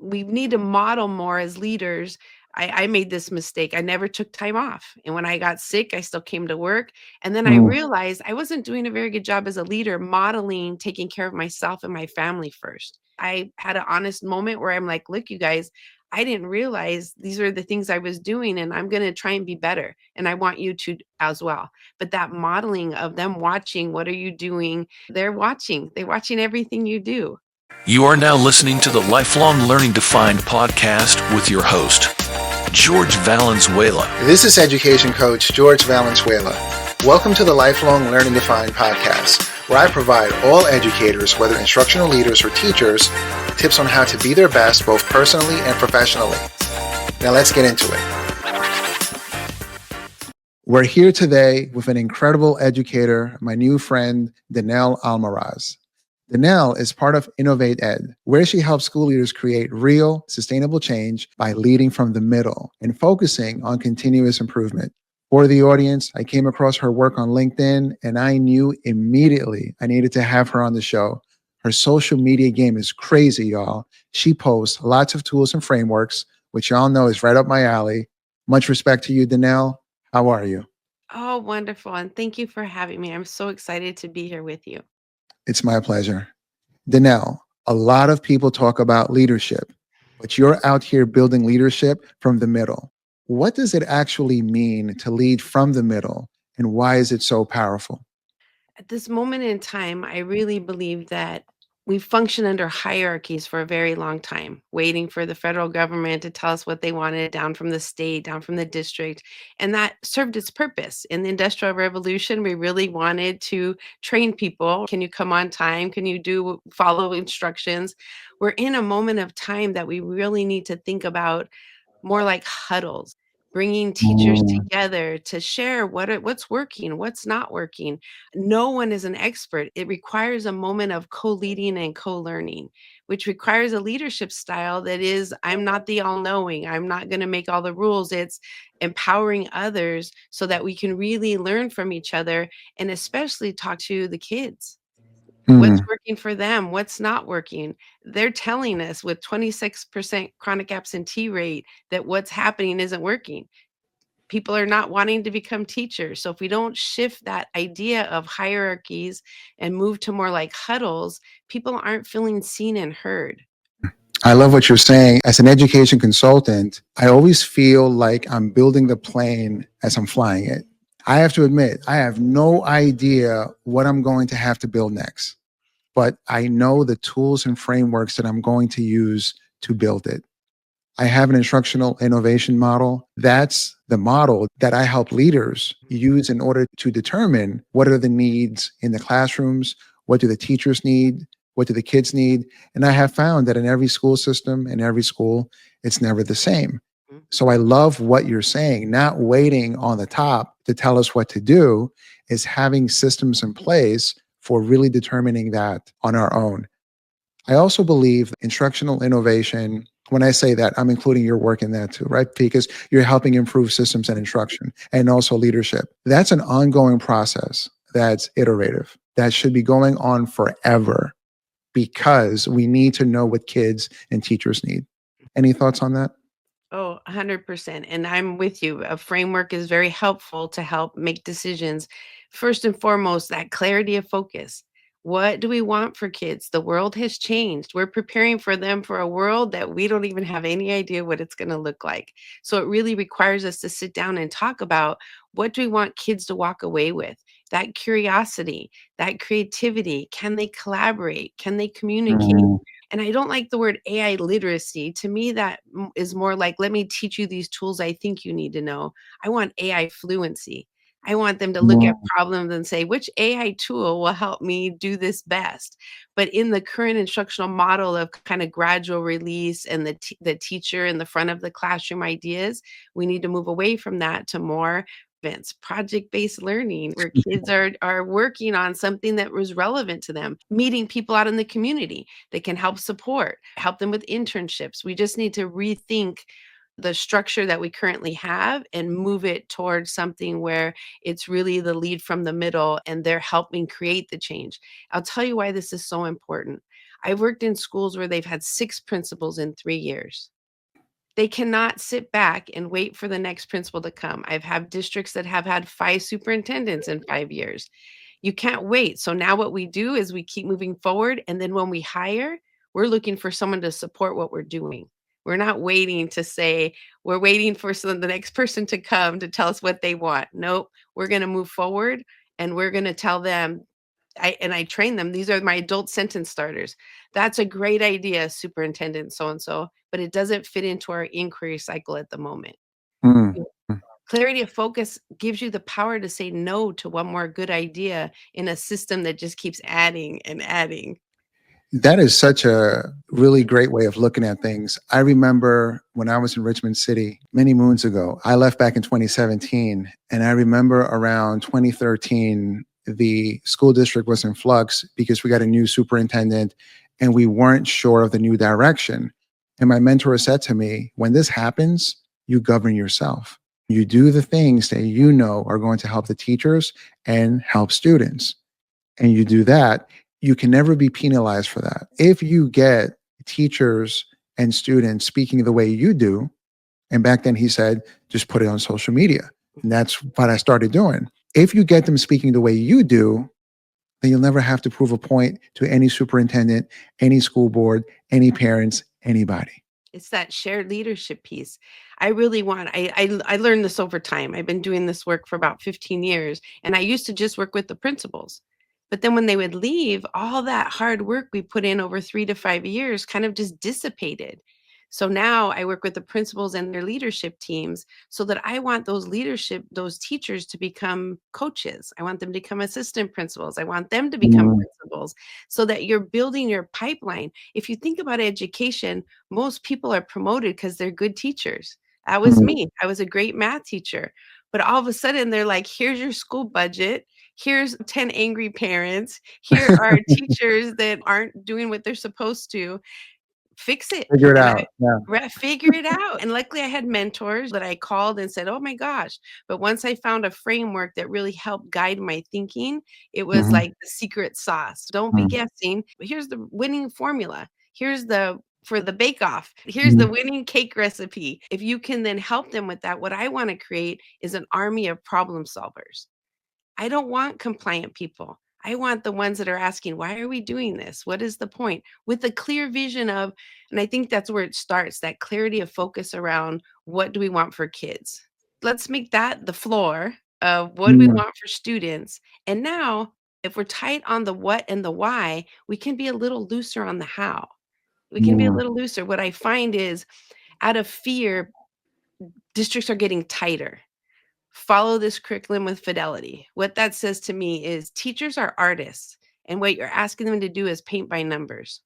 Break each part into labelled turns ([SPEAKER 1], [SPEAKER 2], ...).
[SPEAKER 1] we need to model more as leaders. I made this mistake. I never took time off. And when I got sick, I still came to work. And then I
[SPEAKER 2] Mm.
[SPEAKER 1] realized I wasn't doing a very good job as a leader, modeling, taking care of myself and my family first. I had an honest moment where I'm like, look, you guys, I didn't realize these are the things I was doing, and I'm going to try and be better. And I want you to as well. But that modeling of them watching, what are you doing? They're watching everything you do.
[SPEAKER 3] You are now listening to the Lifelong Learning Defined podcast with your host, George Valenzuela.
[SPEAKER 2] This is education coach George Valenzuela. Welcome to the Lifelong Learning Defined podcast, where I provide all educators, whether instructional leaders or teachers, tips on how to be their best both personally and professionally. Now let's get into it. We're here today with an incredible educator, my new friend, Danelle Almaraz. Danelle is part of InnovateEd, where she helps school leaders create real, sustainable change by leading from the middle and focusing on continuous improvement. For the audience, I came across her work on LinkedIn, and I knew immediately I needed to have her on the show. Her social media game is crazy, y'all. She posts lots of tools and frameworks, which y'all know is right up my alley. Much respect to you, Danelle. How are you?
[SPEAKER 1] Oh, wonderful. And thank you for having me. I'm so excited to be here with you.
[SPEAKER 2] It's my pleasure. Danelle, a lot of people talk about leadership, but you're out here building leadership from the middle. What does it actually mean to lead from the middle, and why is it so powerful?
[SPEAKER 1] At this moment in time, I really believe that we function under hierarchies for a very long time, waiting for the federal government to tell us what they wanted down from the state, down from the district. And that served its purpose. In the Industrial Revolution, we really wanted to train people. Can you come on time? Can you follow instructions? We're in a moment of time that we really need to think about more like huddles, bringing teachers
[SPEAKER 2] Mm.
[SPEAKER 1] together to share what's working, what's not working. No one is an expert. It requires a moment of co-leading and co-learning, which requires a leadership style that is, I'm not the all-knowing. I'm not going to make all the rules. It's empowering others so that we can really learn from each other and especially talk to the kids. What's
[SPEAKER 2] Mm.
[SPEAKER 1] working for them? What's not working? They're telling us with 26% chronic absentee rate that what's happening isn't working. People are not wanting to become teachers. So if we don't shift that idea of hierarchies and move to more like huddles, people aren't feeling seen and heard.
[SPEAKER 2] I love what you're saying. As an education consultant, I always feel like I'm building the plane as I'm flying it. I have to admit, I have no idea what I'm going to have to build next, but I know the tools and frameworks that I'm going to use to build it. I have an instructional innovation model. That's the model that I help leaders use in order to determine what are the needs in the classrooms, what do the teachers need, what do the kids need. And I have found that in every school system, in every school, it's never the same.
[SPEAKER 1] Mm.
[SPEAKER 2] So I love what you're saying, not waiting on the top to tell us what to do, is having systems in place for really determining that on our own. I also believe instructional innovation, when I say that, I'm including your work in that too, right? Because you're helping improve systems and instruction and also leadership. That's an ongoing process that's iterative, that should be going on forever because we need to know what kids and teachers need. Any thoughts on that?
[SPEAKER 1] Oh, 100%. And I'm with you. A framework is very helpful to help make decisions. First and foremost, that clarity of focus. What do we want for kids? The world has changed. We're preparing for them for a world that we don't even have any idea what it's going to look like. So it really requires us to sit down and talk about what do we want kids to walk away with? That curiosity, that creativity. Can they collaborate? Can they communicate?
[SPEAKER 2] Mm.
[SPEAKER 1] And I don't like the word AI literacy. To me, that is more like, let me teach you these tools I think you need to know. I want AI fluency. I want them to look at
[SPEAKER 2] Mm.
[SPEAKER 1] problems and say, which AI tool will help me do this best? But in the current instructional model of kind of gradual release and the teacher in the front of the classroom ideas, we need to move away from that to more events, project-based learning, where kids are working on something that was relevant to them, meeting people out in the community that can help support, help them with internships. We just need to rethink the structure that we currently have and move it towards something where it's really the lead from the middle and they're helping create the change. I'll tell you why this is so important. I've worked in schools where they've had 6 principals in 3 years. They cannot sit back and wait for the next principal to come. I've had districts that have had 5 superintendents in 5 years. You can't wait. So now what we do is we keep moving forward, and then when we hire, we're looking for someone to support what we're doing. We're not waiting to say, we're waiting for the next person to come to tell us what they want. Nope, we're gonna move forward, and we're gonna tell them, I train them, these are my adult sentence starters. That's a great idea, superintendent so and so, but it doesn't fit into our inquiry cycle at the moment.
[SPEAKER 2] Mm.
[SPEAKER 1] Clarity of focus gives you the power to say no to one more good idea in a system that just keeps adding and adding.
[SPEAKER 2] That is such a really great way of looking at things. I remember when I was in Richmond City many moons ago, I left back in 2017. And I remember around 2013, the school district was in flux because we got a new superintendent and we weren't sure of the new direction. And my mentor said to me, when this happens, you govern yourself. You do the things that you know are going to help the teachers and help students. And you do that, you can never be penalized for that. If you get teachers and students speaking the way you do, and back then he said, just put it on social media. And that's what I started doing. If you get them speaking the way you do, then you'll never have to prove a point to any superintendent, any school board, any parents, anybody.
[SPEAKER 1] It's that shared leadership piece. I really want I learned this over time. I've been doing this work for about 15 years, and I used to just work with the principals. But then when they would leave, all that hard work we put in over 3 to 5 years kind of just dissipated. So now I work with the principals and their leadership teams so that I want those teachers to become coaches. I want them to become assistant principals. I want them to become
[SPEAKER 2] Mm,
[SPEAKER 1] principals so that you're building your pipeline. If you think about education, most people are promoted because they're good teachers. That was
[SPEAKER 2] mm,
[SPEAKER 1] me. I was a great math teacher. But all of a sudden, they're like, here's your school budget. Here's 10 angry parents. Here are teachers that aren't doing what they're supposed to. Fix it.
[SPEAKER 2] Figure it
[SPEAKER 1] And
[SPEAKER 2] out. Yeah.
[SPEAKER 1] figure it out. And luckily, I had mentors that I called and said, oh my gosh. But once I found a framework that really helped guide my thinking, it was
[SPEAKER 2] Mhm,
[SPEAKER 1] like the secret sauce. Don't be
[SPEAKER 2] mm,
[SPEAKER 1] guessing. Here's the winning formula. Here's the for the bake off. Here's the
[SPEAKER 2] mm,
[SPEAKER 1] winning cake recipe. If you can then help them with that, what I want to create is an army of problem solvers. I don't want compliant people. I want the ones that are asking, why are we doing this? What is the point? With a clear vision of, and I think that's where it starts, that clarity of focus around what do we want for kids? Let's make that the floor of what do we
[SPEAKER 2] mm,
[SPEAKER 1] want for students. And now, if we're tight on the what and the why, we can be a little looser on the how. We can be a
[SPEAKER 2] mm.
[SPEAKER 1] little looser. What I find is out of fear, districts are getting tighter. Follow this curriculum with fidelity. What that says to me is teachers are artists, and what you're asking them to do is paint by numbers.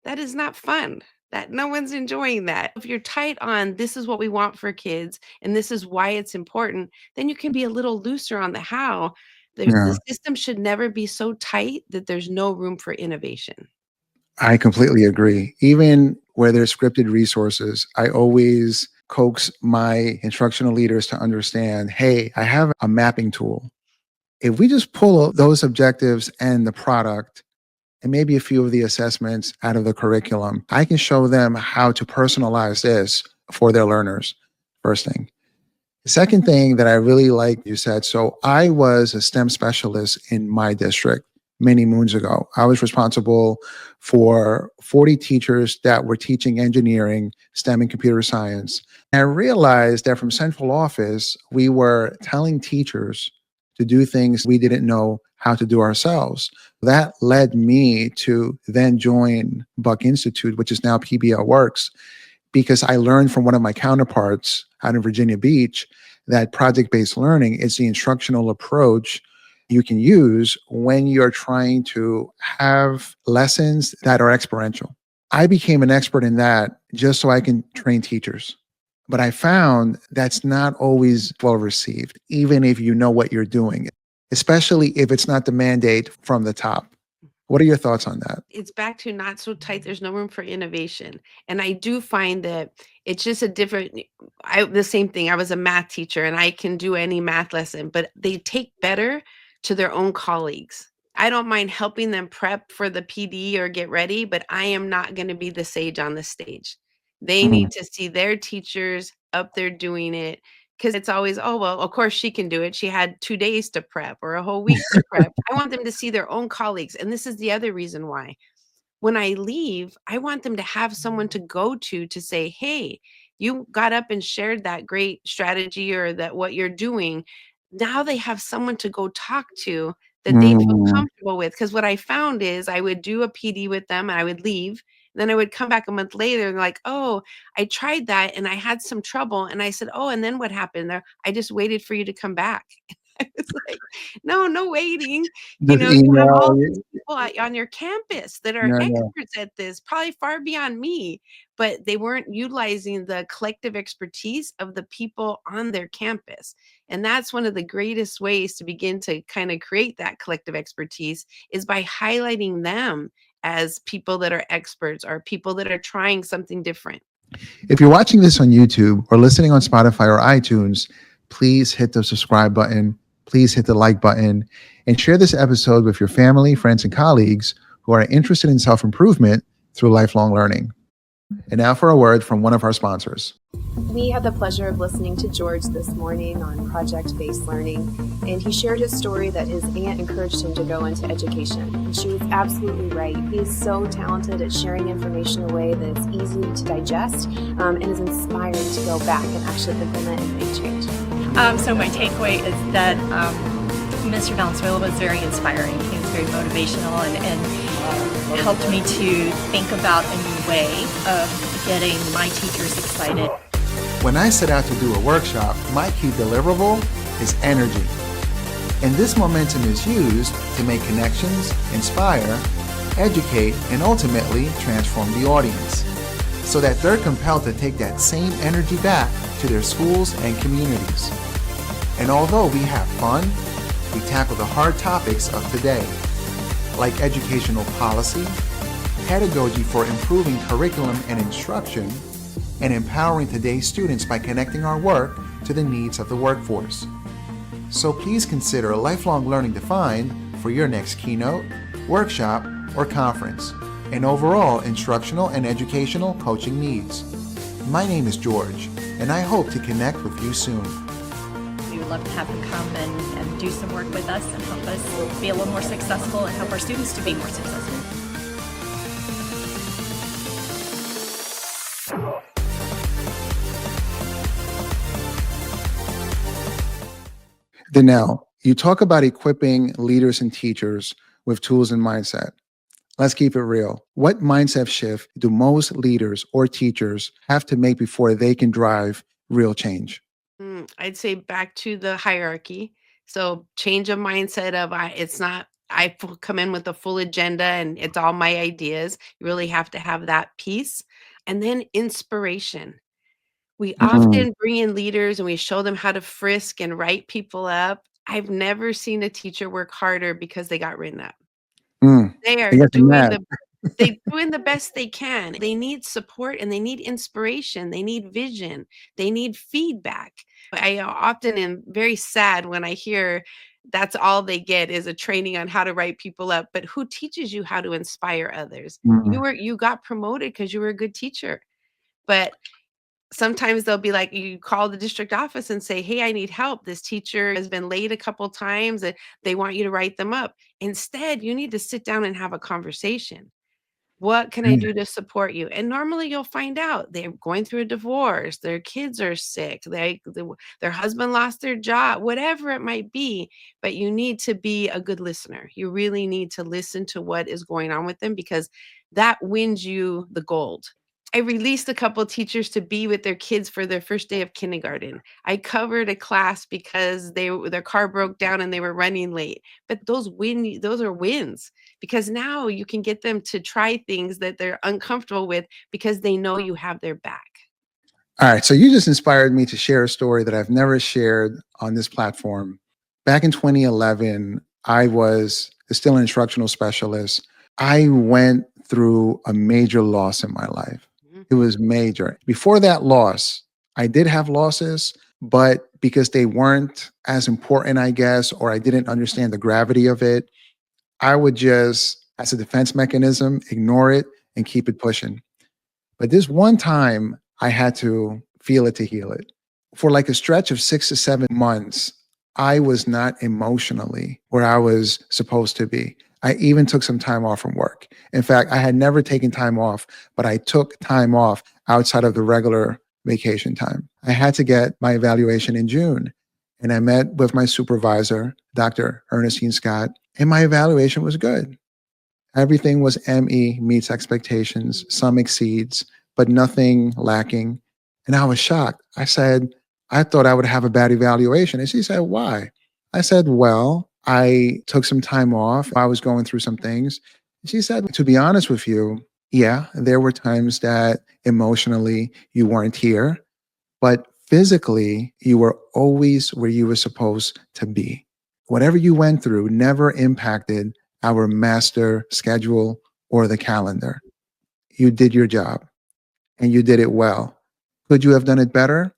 [SPEAKER 1] That is not fun. That no one's enjoying that. If you're tight on this is what we want for kids and this is why it's important, then you can be a little looser on the how. The
[SPEAKER 2] Yeah,
[SPEAKER 1] system should never be so tight that there's no room for innovation.
[SPEAKER 2] I completely agree. Even where there's scripted resources, I always coax my instructional leaders to understand, hey, I have a mapping tool. If we just pull those objectives and the product and maybe a few of the assessments out of the curriculum, I can show them how to personalize this for their learners. First thing. The second thing that I really like you said, so I was a STEM specialist in my district many moons ago. I was responsible for 40 teachers that were teaching engineering, STEM, and computer science. And I realized that from central office, we were telling teachers to do things we didn't know how to do ourselves. That led me to then join Buck Institute, which is now PBL Works, because I learned from one of my counterparts out in Virginia Beach that project based learning is the instructional approach you can use when you're trying to have lessons that are experiential. I became an expert in that just so I can train teachers. But I found that's not always well received, even if you know what you're doing, especially if it's not the mandate from the top. What are your thoughts on that?
[SPEAKER 1] It's back to not so tight, there's no room for innovation. And I do find that it's just a different the same thing. I was a math teacher and I can do any math lesson, but they take better to their own colleagues. I don't mind helping them prep for the PD or get ready, but I am not going to be the sage on the stage. They
[SPEAKER 2] Mhm.
[SPEAKER 1] need to see their teachers up there doing it because it's always, oh, well, of course she can do it. She had 2 days to prep or a whole week to prep. I want them to see their own colleagues. And this is the other reason why. When I leave, I want them to have someone to go to say, "Hey, you got up and shared that great strategy or that what you're doing." Now they have someone to go talk to that they feel
[SPEAKER 2] Mm.
[SPEAKER 1] comfortable with. Because what I found is I would do a PD with them and I would leave. Then I would come back a month later and like, "Oh, I tried that and I had some trouble." And I said, "Oh, and then what happened there?" "I just waited for you to come back." I was like, "No, no waiting."
[SPEAKER 2] Just
[SPEAKER 1] You have
[SPEAKER 2] email
[SPEAKER 1] all these
[SPEAKER 2] you.
[SPEAKER 1] people on your campus that are
[SPEAKER 2] No, no.
[SPEAKER 1] experts at this, probably far beyond me, but they weren't utilizing the collective expertise of the people on their campus. And that's one of the greatest ways to begin to kind of create that collective expertise is by highlighting them as people that are experts or people that are trying something different.
[SPEAKER 2] If you're watching this on YouTube or listening on Spotify or iTunes, please hit the subscribe button. Please hit the like button and share this episode with your family, friends, and colleagues who are interested in self improvement through lifelong learning. And now for a word from one of our sponsors.
[SPEAKER 4] We had the pleasure of listening to George this morning on project-based learning, and he shared his story that his aunt encouraged him to go into education. And she was absolutely right. He is so talented at sharing information in a way that's easy to digest and is inspiring to go back and actually implement and make change.
[SPEAKER 5] So my takeaway is that Mr. Valenzuela was very inspiring. He was very motivational and helped me to think about a new way of getting my teachers excited.
[SPEAKER 2] When I set out to do a workshop, my key deliverable is energy. And this momentum is used to make connections, inspire, educate, and ultimately transform the audience so that they're compelled to take that same energy back to their schools and communities. And although we have fun, we tackle the hard topics of today, like educational policy, pedagogy for improving curriculum and instruction, and empowering today's students by connecting our work to the needs of the workforce. So please consider Lifelong Learning Defined for your next keynote, workshop, or conference, and overall instructional and educational coaching needs. My name is George, and I hope to connect with you soon.
[SPEAKER 5] We would love to have him come and do some work with us and help us be a little more successful and help our students to be more successful.
[SPEAKER 2] Danelle, you talk about equipping leaders and teachers with tools and mindset. Let's keep it real. What mindset shift do most leaders or teachers have to make before they can drive real change?
[SPEAKER 1] I'd say back to the hierarchy. So change of mindset of it's not come in with a full agenda and it's all my ideas. You really have to have that piece. And then inspiration. We
[SPEAKER 2] Mm,
[SPEAKER 1] often bring in leaders and we show them how to frisk and write people up. I've never seen a teacher work harder because they got written up.
[SPEAKER 2] mm.
[SPEAKER 1] They
[SPEAKER 2] I
[SPEAKER 1] are
[SPEAKER 2] guess I'm
[SPEAKER 1] doing
[SPEAKER 2] mad.
[SPEAKER 1] the best they can. They need support and they need inspiration. They need vision. They need feedback. I often am very sad when I hear that's all they get is a training on how to write people up. But who teaches you how to inspire others?
[SPEAKER 2] Mm,
[SPEAKER 1] You got promoted because you were a good teacher. But sometimes they'll be like, you call the district office and say, "Hey, I need help. This teacher has been late a couple times and they want you to write them up." Instead, you need to sit down and have a conversation. What can I
[SPEAKER 2] mm,
[SPEAKER 1] do to support you? And normally you'll find out they're going through a divorce, their kids are sick, their husband lost their job, whatever it might be. But you need to be a good listener. You really need to listen to what is going on with them because that wins you the gold. I released a couple teachers to be with their kids for their first day of kindergarten. I covered a class because their car broke down and they were running late. But those are wins because now you can get them to try things that they're uncomfortable with because they know you have their back.
[SPEAKER 2] All right. So you just inspired me to share a story that I've never shared on this platform. Back in 2011, I was still an instructional specialist. I went through a major loss in my life. It
[SPEAKER 1] Mhm.
[SPEAKER 2] was major. Before that loss, I did have losses, but because they weren't as important, I guess, or I didn't understand the gravity of it, I would just, as a defense mechanism, ignore it and keep it pushing. But this one time, I had to feel it to heal it. For like a stretch of 6 to 7 months, I was not emotionally where I was supposed to be. I even took some time off from work. In fact, I had never taken time off, but I took time off outside of the regular vacation time. I had to get my evaluation in June, and I met with my supervisor, Dr. Ernestine Scott, and my evaluation was good. Everything was ME, meets expectations, some exceeds, but nothing lacking. And I was shocked. I said, I thought I would have a bad evaluation. And she said, why? I said, well, I took some time off. I was going through some things. She said, to be honest with you, yeah, there were times that emotionally you weren't here, but physically you were always where you were supposed to be. Whatever you went through never impacted our master schedule or the calendar. You did your job and you did it well. Could you have done it better?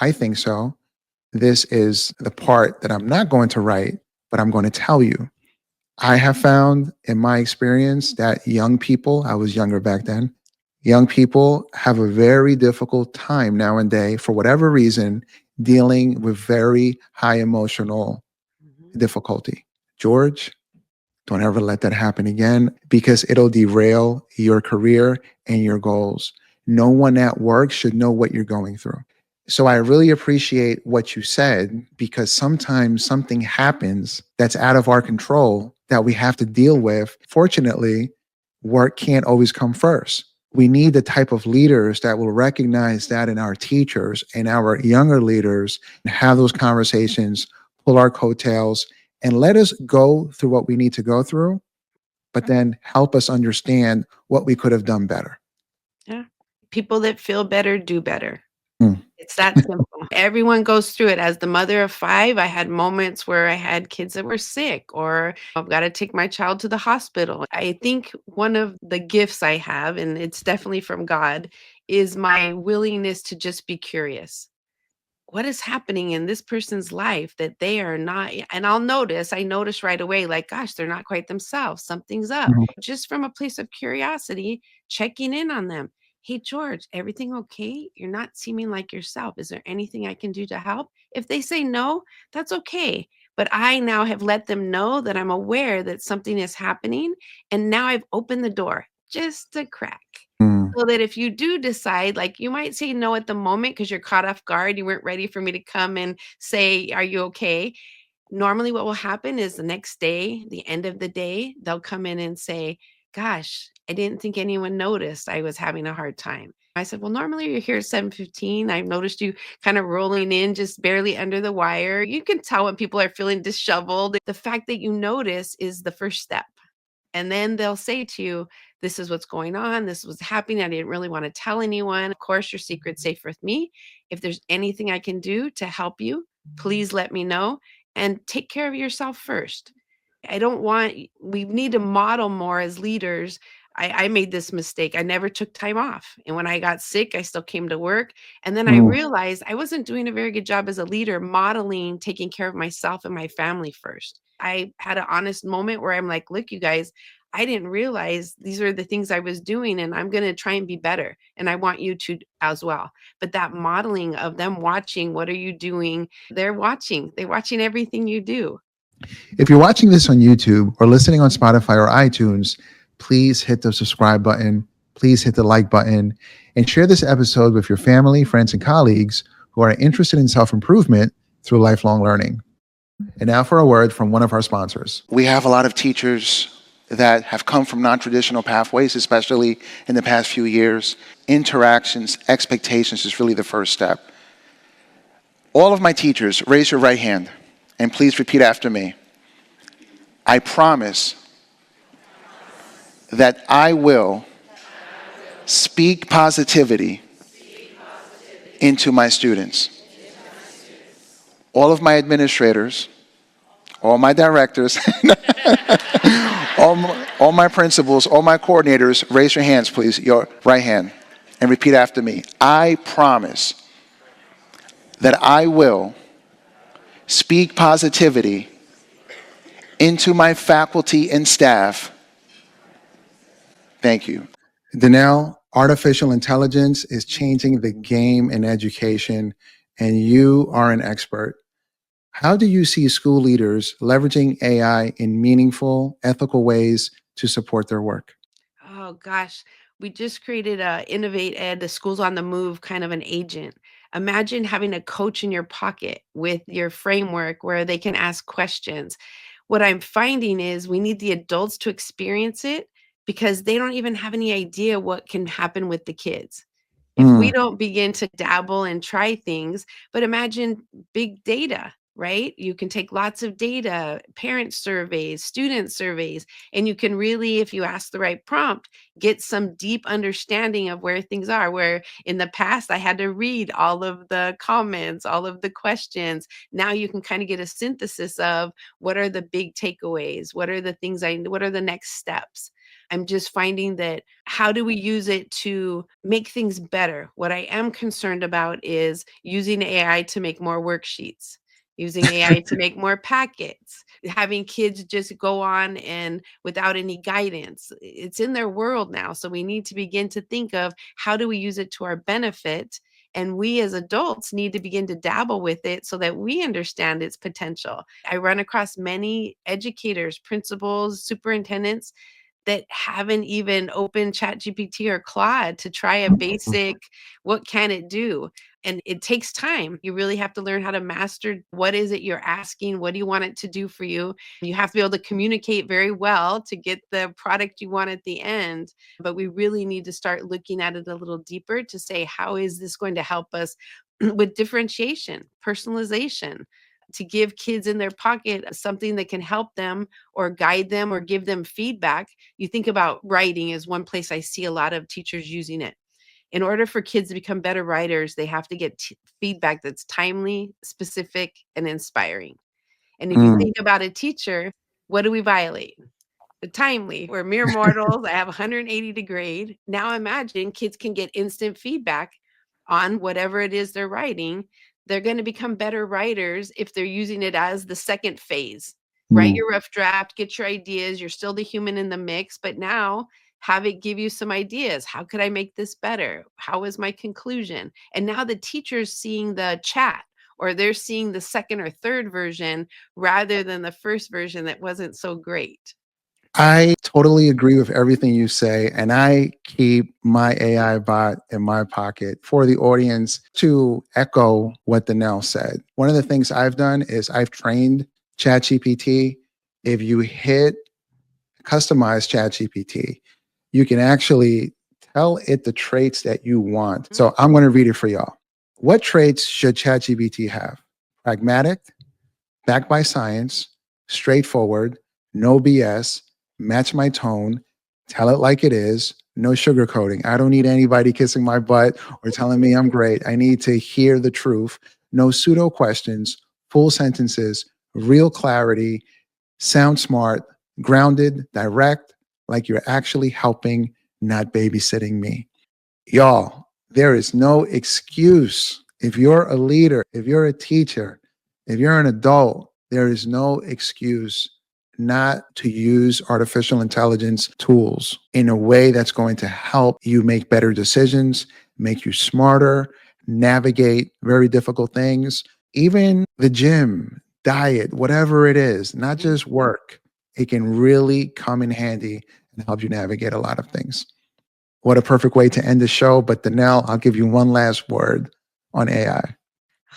[SPEAKER 2] I think so. This is the part that I'm not going to write, but I'm going to tell you. I have found in my experience that young people, I was younger back then, young people have a very difficult time nowadays, for whatever reason, dealing with very high emotional difficulty. George, don't ever let that happen again, because it'll derail your career and your goals. No one at work should know what you're going through. So I really appreciate what you said, because sometimes something happens that's out of our control that we have to deal with. Fortunately, work can't always come first. We need the type of leaders that will recognize that in our teachers and our younger leaders, and have those conversations, pull our coattails, and let us go through what we need to go through, but then help us understand what we could have done better.
[SPEAKER 1] Yeah. People that feel better do better.
[SPEAKER 2] Mm.
[SPEAKER 1] It's that simple. Everyone goes through it. As the mother of 5, I had moments where I had kids that were sick, or I've got to take my child to the hospital. I think one of the gifts I have, and it's definitely from God, is my willingness to just be curious. What is happening in this person's life that they are not, and I notice right away, like, gosh, they're not quite themselves. Something's up.
[SPEAKER 2] Mhm.
[SPEAKER 1] Just from a place of curiosity, checking in on them. Hey, George, everything okay? You're not seeming like yourself. Is there anything I can do to help? If they say no, that's okay. But I now have let them know that I'm aware that something is happening. And now I've opened the door just a crack.
[SPEAKER 2] Mm.
[SPEAKER 1] So that if you do decide, like, you might say no at the moment because you're caught off guard, you weren't ready for me to come and say, "Are you okay?" Normally what will happen is the next day, the end of the day, they'll come in and say, "Gosh, I didn't think anyone noticed I was having a hard time." I said, "Well, normally you're here at 7:15. I've noticed you kind of rolling in just barely under the wire." You can tell when people are feeling disheveled. The fact that you notice is the first step. And then they'll say to you, "This is what's going on. This was happening. I didn't really want to tell anyone. Of course, your secret's safe with me. If there's anything I can do to help you, please let me know, and take care of yourself first." I don't want, we need to model more as leaders. I made this mistake. I never took time off. And when I got sick, I still came to work. And then I
[SPEAKER 2] Mm.
[SPEAKER 1] realized I wasn't doing a very good job as a leader, modeling taking care of myself and my family first. I had an honest moment where I'm like, look, you guys, I didn't realize these are the things I was doing, and I'm going to try and be better. And I want you to as well. But that modeling of them watching, what are you doing? They're watching everything you do.
[SPEAKER 2] If you're watching this on YouTube or listening on Spotify or iTunes, please hit the subscribe button. Please hit the like button and share this episode with your family, friends, and colleagues who are interested in self improvement through lifelong learning. And now for a word from one of our sponsors. We have a lot of teachers that have come from non-traditional pathways, especially in the past few years. Interactions, expectations is really the first step. All of my teachers, raise your right hand and please repeat after me. I promise that I will speak positivity into my students. All of my administrators, all my directors, all my principals, all my coordinators, raise your hands, please, your right hand, and repeat after me. I promise that I will speak positivity into my faculty and staff. Thank you. Danelle, artificial intelligence is changing the game in education, and you are an expert. How do you see school leaders leveraging AI in meaningful, ethical ways to support their work?
[SPEAKER 1] Oh gosh, we just created a Innovate Ed, the schools on the move kind of an agent. Imagine having a coach in your pocket with your framework where they can ask questions. What I'm finding is we need the adults to experience it because they don't even have any idea what can happen with the kids. If we
[SPEAKER 2] Mm,
[SPEAKER 1] don't begin to dabble and try things, but imagine big data, right? You can take lots of data, parent surveys, student surveys, and you can really, if you ask the right prompt, get some deep understanding of where things are. Where in the past, I had to read all of the comments, all of the questions. Now you can kind of get a synthesis of what are the big takeaways? What are the next steps? I'm just finding that how do we use it to make things better? What I am concerned about is using AI to make more worksheets, using AI to make more packets, having kids just go on and without any guidance. It's in their world now. So we need to begin to think of how do we use it to our benefit? And we as adults need to begin to dabble with it so that we understand its potential. I run across many educators, principals, superintendents that haven't even opened ChatGPT or Claude to try a basic, what can it do? And it takes time. You really have to learn how to master what is it you're asking? What do you want it to do for you? You have to be able to communicate very well to get the product you want at the end. But we really need to start looking at it a little deeper to say, how is this going to help us with differentiation, personalization, to give kids in their pocket something that can help them or guide them or give them feedback. You think about writing is one place I see a lot of teachers using it. In order for kids to become better writers, they have to get feedback that's timely, specific, and inspiring. And if you
[SPEAKER 2] mm.
[SPEAKER 1] think about a teacher, what do we violate? The timely. We're mere mortals. I have 180 to grade. Now imagine kids can get instant feedback on whatever it is they're writing. They're going to become better writers if they're using it as the second phase. Write
[SPEAKER 2] Mm.
[SPEAKER 1] your rough draft, get your ideas. You're still the human in the mix, but now have it give you some ideas. How could I make this better? How is my conclusion? And now the teacher's seeing the chat or they're seeing the second or third version rather than the first version that wasn't so great.
[SPEAKER 2] I totally agree with everything you say, and I keep my AI bot in my pocket for the audience to echo what Danelle said. One of the things I've done is I've trained ChatGPT. If you hit customize ChatGPT, you can actually tell it the traits that you want. So I'm going to read it for y'all. What traits should ChatGPT have? Pragmatic, backed by science, straightforward, no BS, match my tone, tell it like it is, no sugarcoating. I don't need anybody kissing my butt or telling me I'm great. I need to hear the truth. No pseudo questions, full sentences, real clarity, sound smart, grounded, direct, like you're actually helping, not babysitting me. Y'all, there is no excuse. If you're a leader, if you're a teacher, if you're an adult, there is no excuse not to use artificial intelligence tools in a way that's going to help you make better decisions, make you smarter, navigate very difficult things, even the gym, diet, whatever it is, not just work. It can really come in handy and help you navigate a lot of things. What a perfect way to end the show. But Danelle, I'll give you one last word on AI.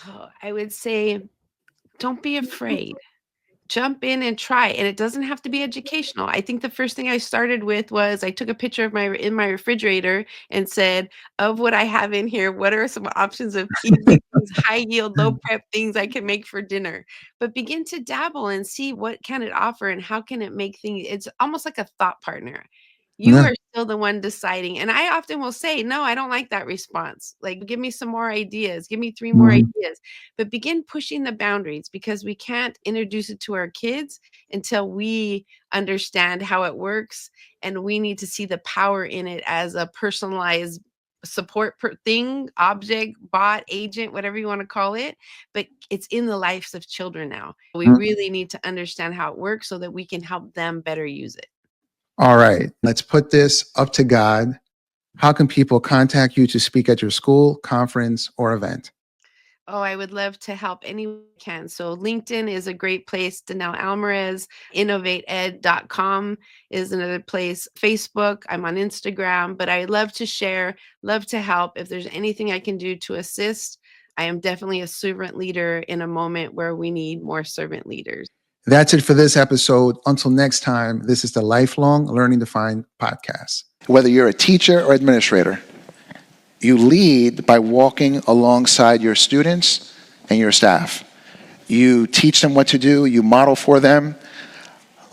[SPEAKER 1] Oh, I would say don't be afraid. Jump in and try, and it doesn't have to be educational. I think the first thing I started with was I took a picture of my refrigerator and said, "Of what I have in here, what are some options of easy things, high yield, low prep things I can make for dinner?" But begin to dabble and see what can it offer and how can it make things it's almost like a thought partner. You
[SPEAKER 2] Yeah.
[SPEAKER 1] are still the one deciding, and I often will say, "No, I don't like that response. Like, give me some more ideas. Give me 3 more
[SPEAKER 2] Mhm.
[SPEAKER 1] ideas." But begin pushing the boundaries because we can't introduce it to our kids until we understand how it works, and we need to see the power in it as a personalized thing, object, bot, agent, whatever you want to call it, but it's in the lives of children now. We really need to understand how it works so that we can help them better use it.
[SPEAKER 2] All right, let's put this up to God. How can people contact you to speak at your school, conference, or event?
[SPEAKER 1] Oh, I would love to help anyone can. So LinkedIn is a great place. Danelle Almaraz, innovateed.com is another place. Facebook, I'm on Instagram, but I love to share, love to help. If there's anything I can do to assist, I am definitely a servant leader in a moment where we need more servant leaders.
[SPEAKER 2] That's it for this episode. Until next time, this is the Lifelong Learning Defined podcast. Whether you're a teacher or administrator, you lead by walking alongside your students and your staff. You teach them what to do. You model for them.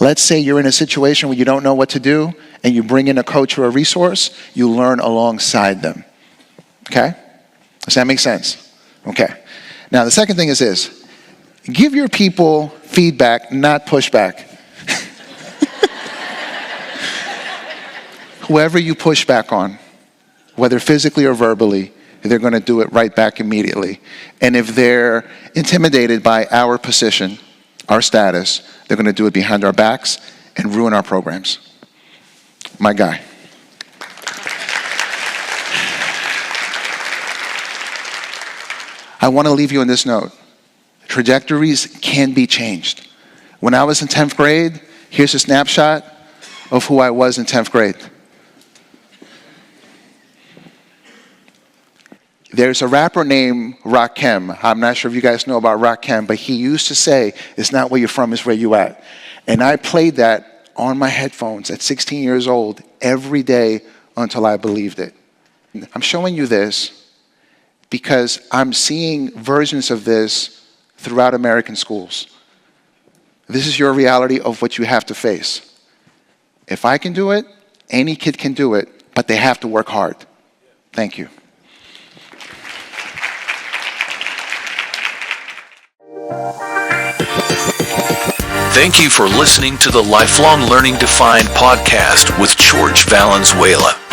[SPEAKER 2] Let's say you're in a situation where you don't know what to do and you bring in a coach or a resource, you learn alongside them. Okay? Does that make sense? Okay. Now, the second thing is this. Give your people feedback, not pushback. Whoever you push back on, whether physically or verbally, they're going to do it right back immediately. And if they're intimidated by our position, our status, they're going to do it behind our backs and ruin our programs. My guy. I want to leave you on this note. Trajectories can be changed. When I was in 10th grade, here's a snapshot of who I was in 10th grade. There's a rapper named Rakim. I'm not sure if you guys know about Rakim, but he used to say, it's not where you're from, it's where you at. And I played that on my headphones at 16 years old every day until I believed it. I'm showing you this because I'm seeing versions of this throughout American schools. This is your reality of what you have to face. If I can do it, any kid can do it, but they have to work hard. Thank you.
[SPEAKER 3] Thank you for listening to the Lifelong Learning Defined podcast with Jorge Valenzuela.